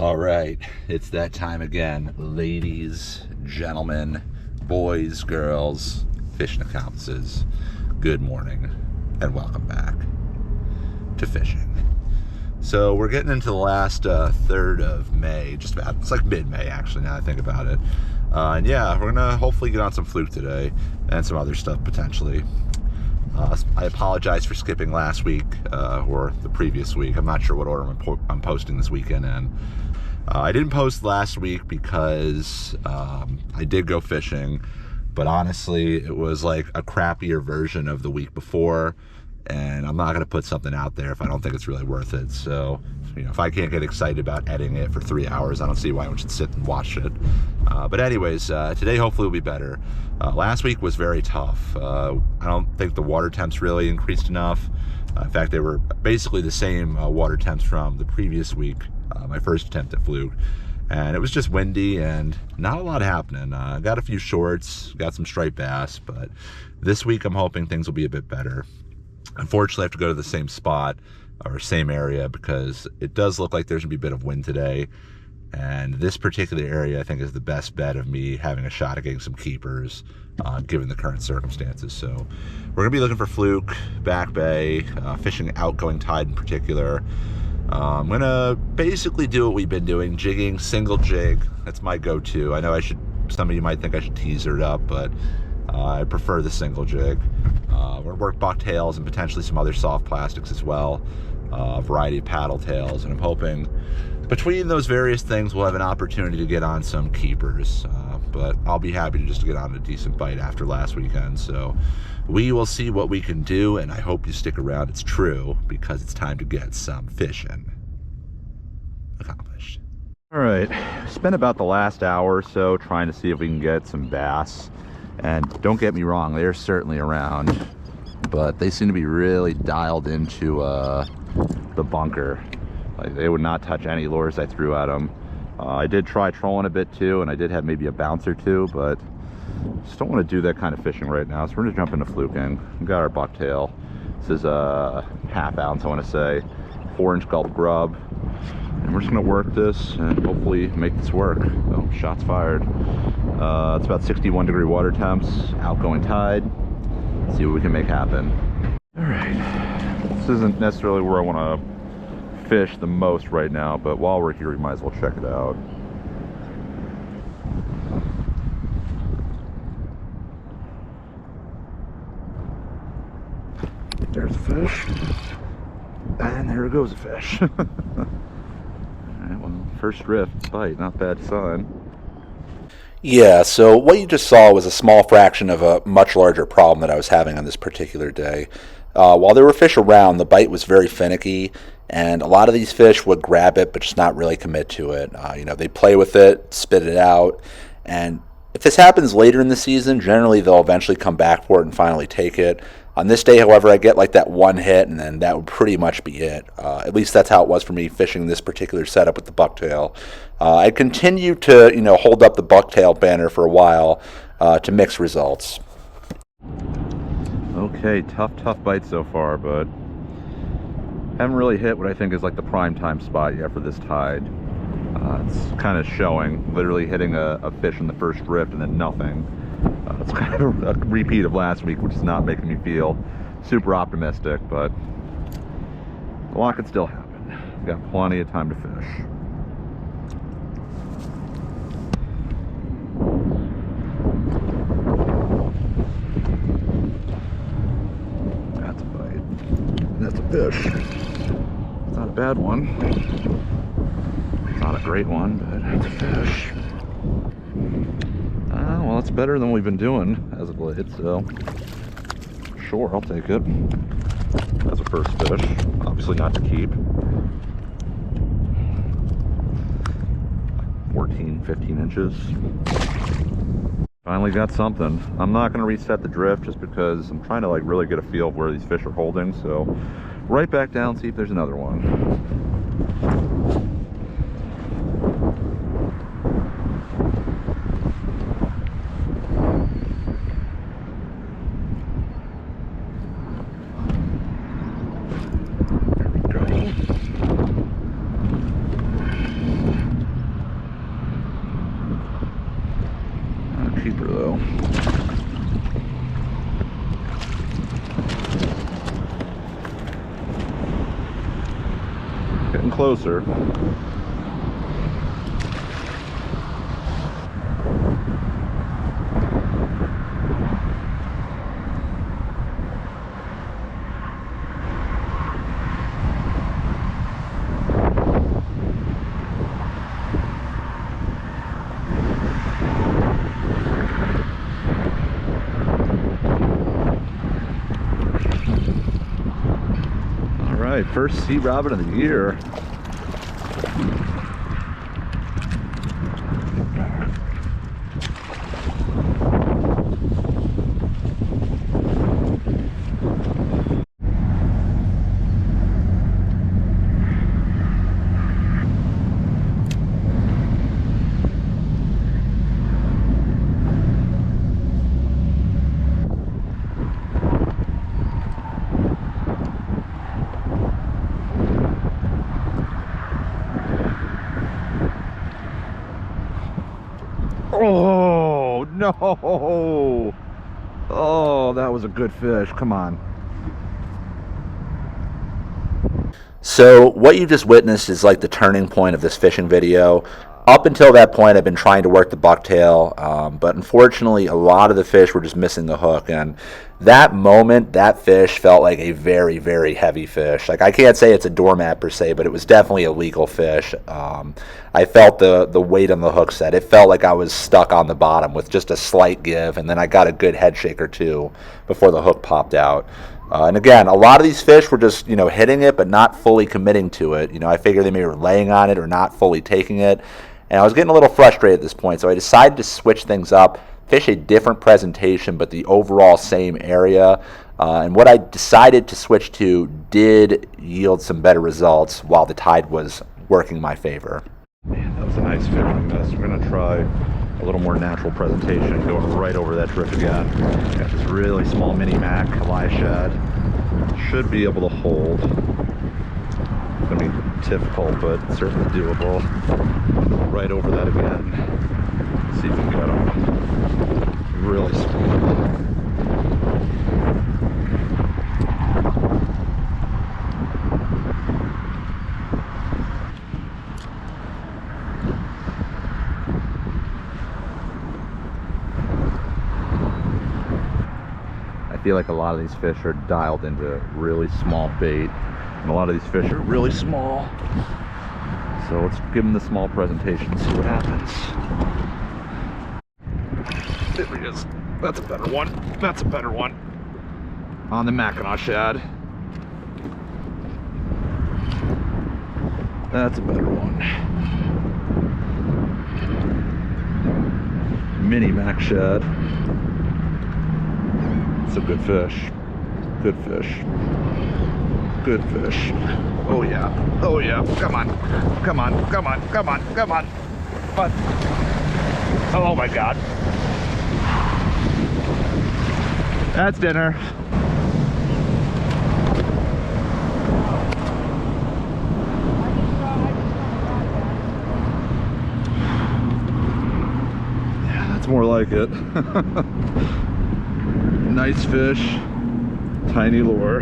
All right, it's that time again. Ladies, gentlemen, boys, girls, fishing accomplices, good morning and welcome back to fishing. So we're getting into the last third of May, just about. It's like mid-May actually, now I think about it. And yeah, we're gonna hopefully get on some Fluke today and some other stuff potentially. I apologize for skipping last week or the previous week. I'm not sure what order I'm posting this weekend in. I didn't post last week because I did go fishing, but honestly, it was like a crappier version of the week before, and I'm not going to put something out there if I don't think it's really worth it. So, you know, if I can't get excited about editing it for 3 hours, I don't see why I should sit and watch it. But anyways, today hopefully will be better. Last week was very tough. I don't think the water temps really increased enough. In fact, they were basically the same water temps from the previous week, my first attempt at Fluke. And it was just windy and not a lot happening. Got a few shorts, got some striped bass, but this week I'm hoping things will be a bit better. Unfortunately, I have to go to the same spot or same area because it does look like there's gonna be a bit of wind today. And this particular area, I think, is the best bet of me having a shot at getting some keepers, given the current circumstances. So we're gonna be looking for Fluke, back bay, fishing outgoing tide in particular. I'm gonna basically do what we've been doing, jigging, single jig. That's my go-to. I know some of you might think I should teaser it up, but I prefer the single jig. We're gonna work bucktails and potentially some other soft plastics as well, a variety of paddle tails, and I'm hoping between those various things we'll have an opportunity to get on some keepers, but I'll be happy to just get on a decent bite after last weekend. So we will see what we can do, and I hope you stick around. It's true, because it's time to get some fishing accomplished. All right, spent about the last hour or so trying to see if we can get some bass, and don't get me wrong, they're certainly around, but they seem to be really dialed into the bunker. Like, they would not touch any lures I threw at them. I did try trolling a bit too, and I did have maybe a bounce or two, but just don't want to do that kind of fishing right now. So we're gonna jump into fluking. We got our bucktail. This is a ½ ounce, I want to say, 4-inch gulp grub, and we're just gonna work this and hopefully make this work. Oh, shots fired. It's about 61-degree water temps, outgoing tide. Let's see what we can make happen. All right, this isn't necessarily where I want to fish the most right now, but while we're here we might as well check it out. There's a fish, and there goes a fish. All right, well, first drift bite, not bad sign. Yeah, so what you just saw was a small fraction of a much larger problem that I was having on this particular day. While there were fish around, the bite was very finicky, and a lot of these fish would grab it but just not really commit to it. You know, they play with it, spit it out, and if this happens later in the season, generally they'll eventually come back for it and finally take it. On this day, however, I get like that one hit, and then that would pretty much be it. At least that's how it was for me fishing this particular setup with the bucktail. I continued to, you know, hold up the bucktail banner for a while to mix results. Okay, tough bite so far, but haven't really hit what I think is like the prime time spot yet for this tide. It's kind of showing, literally hitting a fish in the first drift and then nothing. It's kind of a repeat of last week, which is not making me feel super optimistic, but a lot could still happen. We've got plenty of time to fish. That's a bite. That's a fish. It's not a bad one. It's not a great one, but it's a fish. Well, it's better than we've been doing as of late, so sure, I'll take it. That's a first fish, obviously not to keep. 14, 15 inches. Finally got something. I'm not going to reset the drift just because I'm trying to like really get a feel of where these fish are holding, so right back down, see if there's another one. Getting closer. First sea robin of the year. Oh, no. Oh, that was a good fish. Come on. So what you just witnessed is like the turning point of this fishing video. Up until that point, I've been trying to work the bucktail, but unfortunately, a lot of the fish were just missing the hook. And that moment, that fish felt like a very, very heavy fish. Like, I can't say it's a doormat per se, but it was definitely a legal fish. I felt the weight on the hook set. It felt like I was stuck on the bottom with just a slight give, and then I got a good head shake or two before the hook popped out. And again, a lot of these fish were just, hitting it, but not fully committing to it. I figured they maybe were laying on it or not fully taking it. And I was getting a little frustrated at this point, so I decided to switch things up, fish a different presentation, but the overall same area. And what I decided to switch to did yield some better results while the tide was working my favor. Man, that was a nice fish on this. We're going to try a little more natural presentation, going right over that drift again. Got this really small mini mac fly shad. Should be able to hold. It's going to be difficult, but certainly doable. Right over that again. See if we can get him. Really small. I feel like a lot of these fish are dialed into really small bait, and a lot of these fish are really small. So let's give them the small presentation and see what happens. There he is. That's a better one. That's a better one. On the Mackinaw shad. That's a better one. Mini Mac shad. It's a good fish. Good fish. Good fish. Oh yeah. Oh yeah. Come on. Come on. Come on. Come on. Come on. But oh my God. That's dinner. Yeah, that's more like it. Nice fish, tiny lure.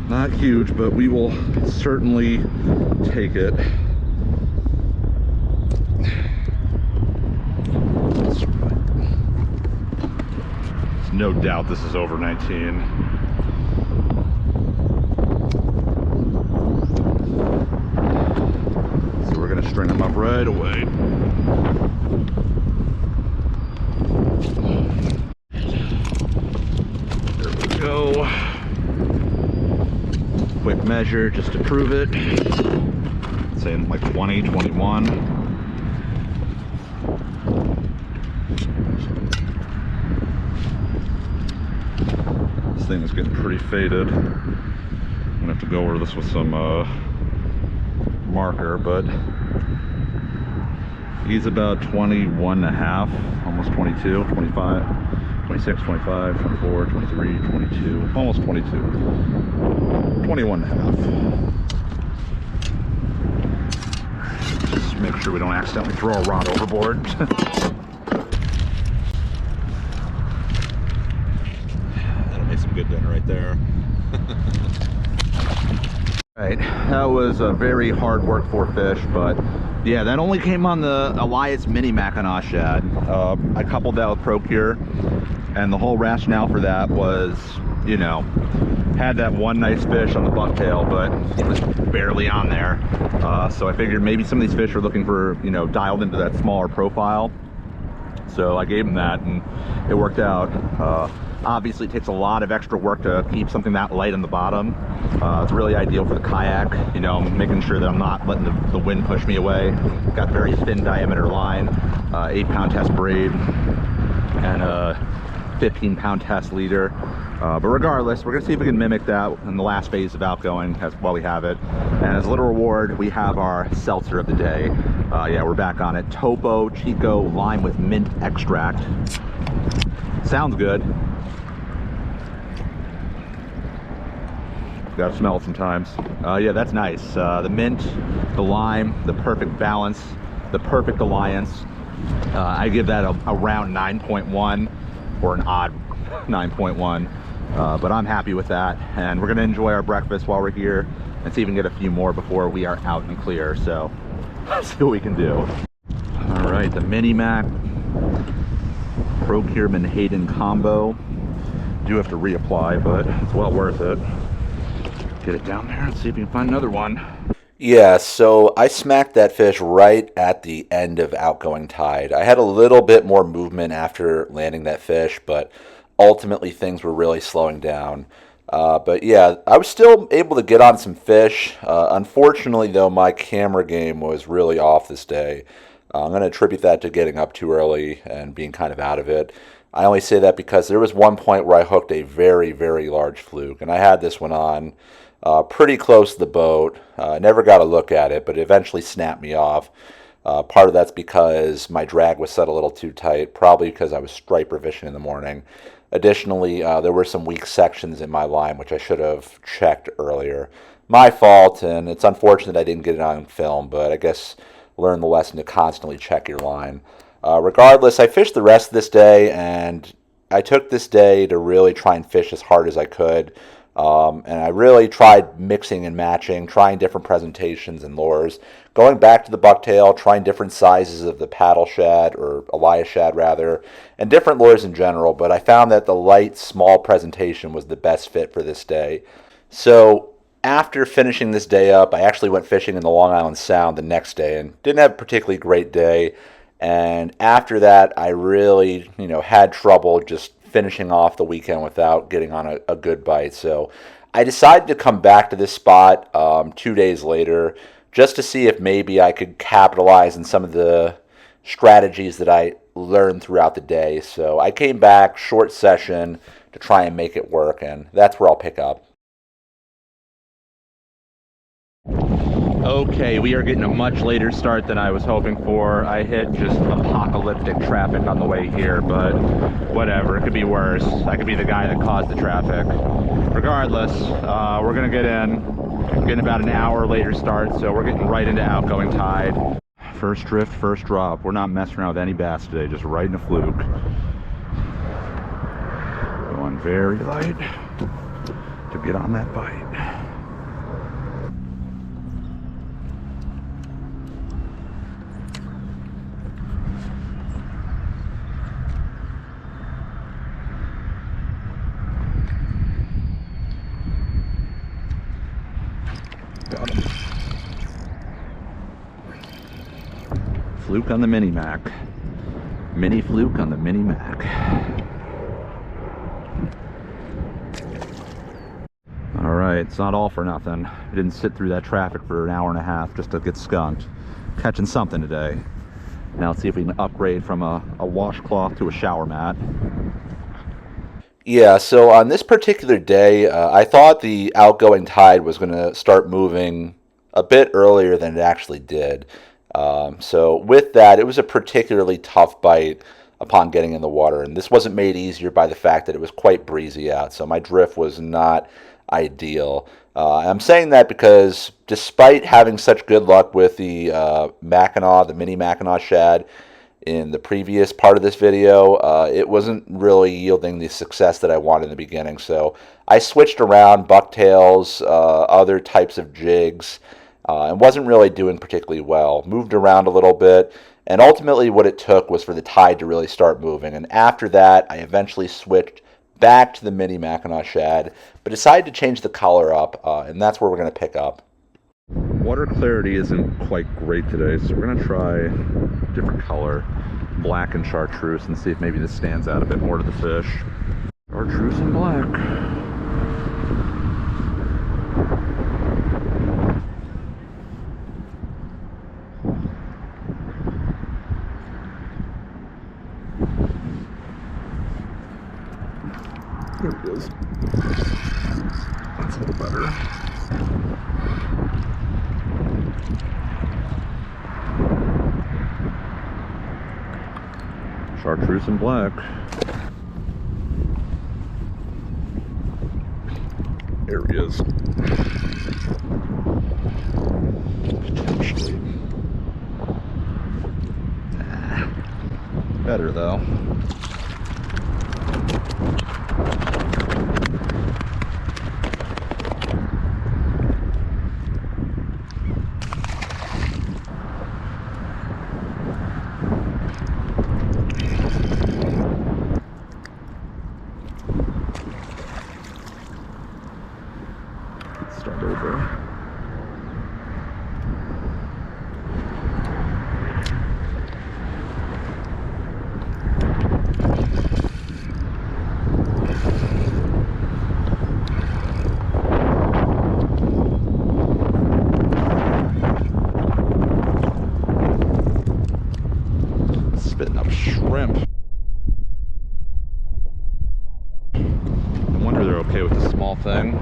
Not huge, but we will certainly take it. There's no doubt this is over 19. So we're gonna string them up right away. There we go. Quick measure just to prove it. Saying like 20, 21. This thing is getting pretty faded. I'm gonna have to go over this with some marker, but he's about 21 and a half, almost 22, 25, 26, 25, 24, 23, 22, almost 22. 21 and a half. Make sure we don't accidentally throw a rod overboard. That'll make some good dinner right there. Right, that was a very hard work for fish, but yeah, that only came on the Elias Mini Mackinac shad. I coupled that with Procure, and the whole rationale for that was, you know, had that one nice fish on the bucktail, but it was barely on there. So I figured maybe some of these fish are looking for, you know, dialed into that smaller profile. So I gave them that, and it worked out. Obviously, it takes a lot of extra work to keep something that light on the bottom. It's really ideal for the kayak, you know, making sure that I'm not letting the wind push me away. Got very thin diameter line, 8-pound test braid, and a 15-pound test leader. But regardless, we're gonna see if we can mimic that in the last phase of outgoing while we have it. And as a little reward, we have our seltzer of the day. Yeah, we're back on it. Topo Chico lime with mint extract. Sounds good. Gotta smell it sometimes. Yeah, that's nice. The mint, the lime, the perfect balance, the perfect alliance. I give that around 9.1 or an odd 9.1. But I'm happy with that, and we're gonna enjoy our breakfast while we're here and see if we can get a few more before we are out and clear. So let's see what we can do. All right, the Mini Mac Procure Hayden combo. Do have to reapply, but it's well worth it. Get it down there and see if we can find another one. Yeah, so I smacked that fish right at the end of outgoing tide. I had a little bit more movement after landing that fish, but ultimately things were really slowing down. But yeah, I was still able to get on some fish. Unfortunately, though, my camera game was really off this day. I'm going to attribute that to getting up too early and being kind of out of it. I only say that because there was one point where I hooked a very, very large fluke, and I had this one on pretty close to the boat. Never got a look at it, but it eventually snapped me off. Part of that's because my drag was set a little too tight, probably because I was striper fishing in the morning. Additionally, there were some weak sections in my line, which I should have checked earlier. My fault, and it's unfortunate I didn't get it on film, but I guess learn the lesson to constantly check your line. Regardless, I fished the rest of this day, and I took this day to really try and fish as hard as I could. And I really tried mixing and matching, trying different presentations and lures, going back to the bucktail, trying different sizes of the paddle shad, or Elias shad rather, and different lures in general, but I found that the light, small presentation was the best fit for this day. So after finishing this day up, I actually went fishing in the Long Island Sound the next day and didn't have a particularly great day. And after that, I really, had trouble just finishing off the weekend without getting on a good bite. So I decided to come back to this spot 2 days later just to see if maybe I could capitalize on some of the strategies that I learned throughout the day. So I came back, short session, to try and make it work, and that's where I'll pick up. Okay, we are getting a much later start than I was hoping for. I hit just apocalyptic traffic on the way here, but whatever, it could be worse. I could be the guy that caused the traffic. Regardless, we're gonna get getting about an hour later start, so we're getting right into outgoing tide. First drift, first drop. We're not messing around with any bass today, just right in a fluke. Going very light to get on that bite. Got him. Fluke on the Mini Mac. Mini fluke on the Mini Mac. All right, it's not all for nothing. I didn't sit through that traffic for an hour and a half just to get skunked. Catching something today. Now let's see if we can upgrade from a washcloth to a shower mat. Yeah, so on this particular day, I thought the outgoing tide was going to start moving a bit earlier than it actually did. So with that, it was a particularly tough bite upon getting in the water, and this wasn't made easier by the fact that it was quite breezy out, so my drift was not ideal. I'm saying that because despite having such good luck with the Mackinaw, the mini Mackinaw shad in the previous part of this video, it wasn't really yielding the success that I wanted in the beginning. So I switched around bucktails, other types of jigs, and wasn't really doing particularly well. Moved around a little bit, and ultimately what it took was for the tide to really start moving. And after that, I eventually switched back to the mini Mackinaw shad, but decided to change the color up, and that's where we're going to pick up. Water clarity isn't quite great today, so we're going to try a different color, black and chartreuse, and see if maybe this stands out a bit more to the fish. Chartreuse and black. There it is. That's a little better. Chartreuse and black. There he is. Potentially. Better though. Start over. Spitting up shrimp. I wonder they're okay with the small thing.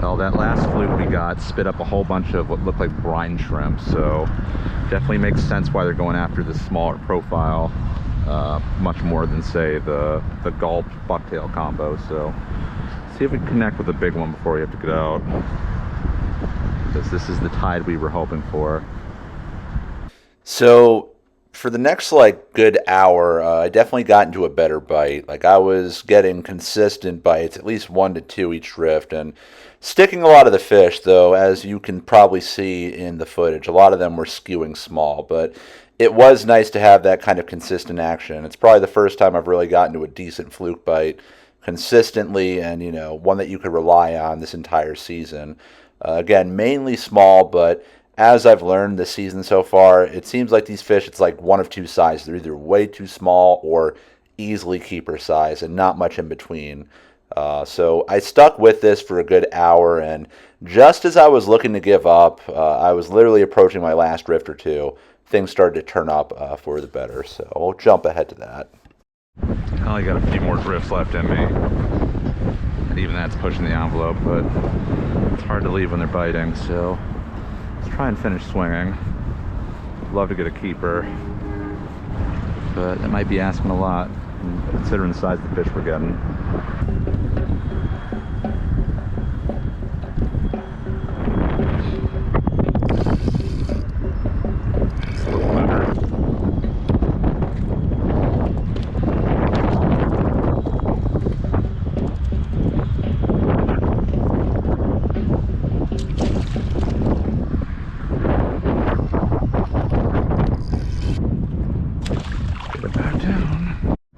Well, that last fluke we got spit up a whole bunch of what looked like brine shrimp, so definitely makes sense why they're going after this smaller profile, much more than say the gulp bucktail combo. So see if we can connect with a big one before we have to get out, because this is the tide we were hoping for. So for the next good hour, I definitely got into a better bite. Like, I was getting consistent bites, at least 1 to 2 each drift, and sticking a lot of the fish, though, as you can probably see in the footage. A lot of them were skewing small, but it was nice to have that kind of consistent action. It's probably the first time I've really gotten to a decent fluke bite consistently, and, you know, one that you could rely on this entire season. Again, mainly small, but as I've learned this season so far, it seems like these fish, it's like one of two sizes. They're either way too small or easily keeper size, and not much in between. So I stuck with this for a good hour, and just as I was looking to give up, I was literally approaching my last drift or two. Things started to turn up for the better, so we'll jump ahead to that. I only got a few more drifts left in me, and even that's pushing the envelope, but it's hard to leave when they're biting, so let's try and finish swinging. Love to get a keeper, but that might be asking a lot, considering the size of the fish we're getting. It's a little better.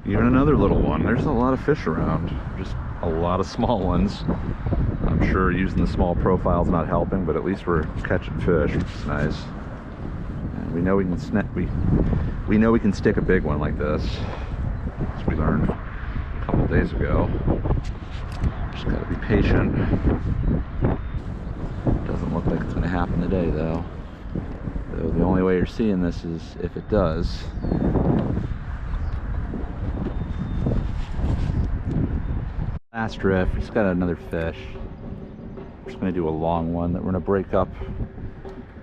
Even another little one. There's a lot of fish around, just a lot of small ones. I'm sure using the small profile's not helping, but at least we're catching fish, which is nice. And we know we can we know we can stick a big one like this, as we learned a couple days ago. Just gotta be patient. Doesn't look like it's gonna happen today, though. So the only way you're seeing this is if it does. Last drift, just got another fish. I'm just going to do a long one that we're going to break up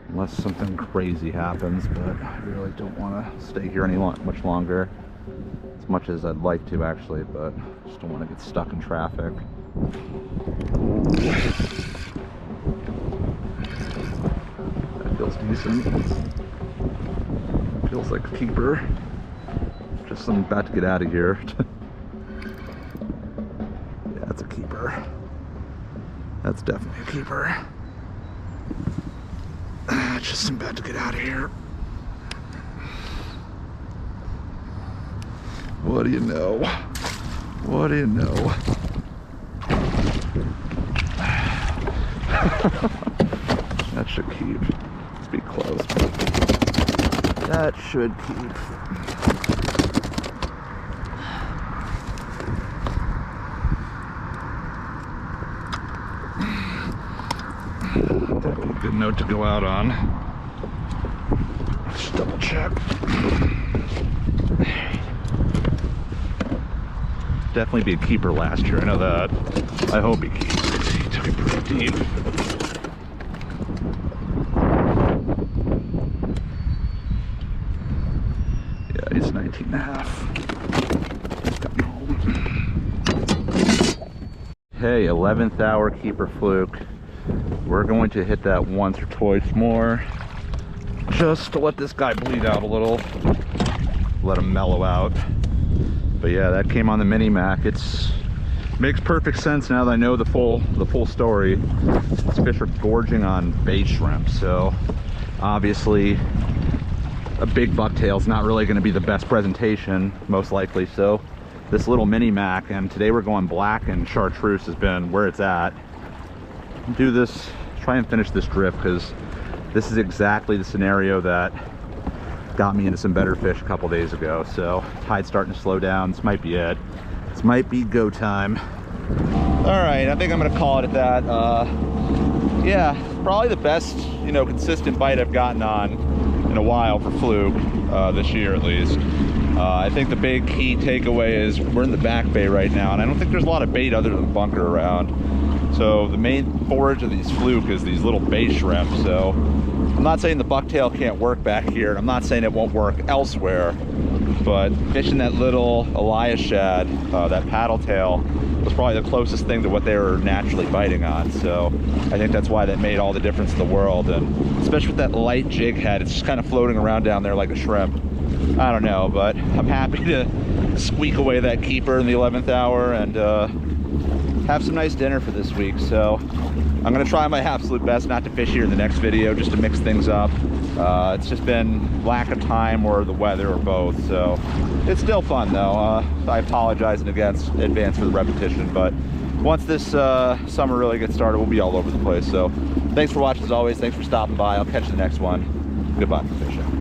unless something crazy happens, but I really don't want to stay here much longer. It's much as I'd like to actually, but just don't want to get stuck in traffic. That feels decent. Feels like a keeper. Just I'm about to get out of here. Yeah, that's a keeper. That's definitely a keeper. Just I'm about to get out of here. What do you know? What do you know? That should keep. Let's be close. That should keep. That'd be a good note to go out on. Let's double check. Definitely be a keeper last year, I know that. I hope he keeps. He took it pretty deep. Yeah, he's 19 and a half. He's coming home. Hey, 11th hour keeper Fluke. We're going to hit that once or twice more, just to let this guy bleed out a little, let him mellow out. But yeah, that came on the mini Mac. It's makes perfect sense now that I know the full story. These fish are gorging on bait shrimp, so obviously a big bucktail is not really going to be the best presentation, most likely. So this little mini Mac, and today we're going black and chartreuse has been where it's at. Do this, try and finish this drift, because this is exactly the scenario that got me into some better fish a couple days ago. So tide's starting to slow down. This might be it. This might be go time. All right, I think I'm gonna call it at that. Yeah, probably the best, you know, consistent bite I've gotten on in a while for Fluke, this year at least. I think the big key takeaway is we're in the back bay right now, and I don't think there's a lot of bait other than bunker around. So the main forage of these Fluke is these little bait shrimp. So I'm not saying the bucktail can't work back here, and I'm not saying it won't work elsewhere, but fishing that little Elias shad, that paddle tail, was probably the closest thing to what they were naturally biting on. So I think that's why that made all the difference in the world, and especially with that light jig head, it's just kind of floating around down there like a shrimp. I don't know, but I'm happy to squeak away that keeper in the 11th hour and have some nice dinner for this week. So I'm gonna try my absolute best not to fish here in the next video, just to mix things up. It's just been lack of time or the weather or both, so it's still fun though. I apologize in advance for the repetition, but once this summer really gets started, we'll be all over the place. So thanks for watching as always. Thanks for stopping by. I'll catch you in the next one. Goodbye from Fishin.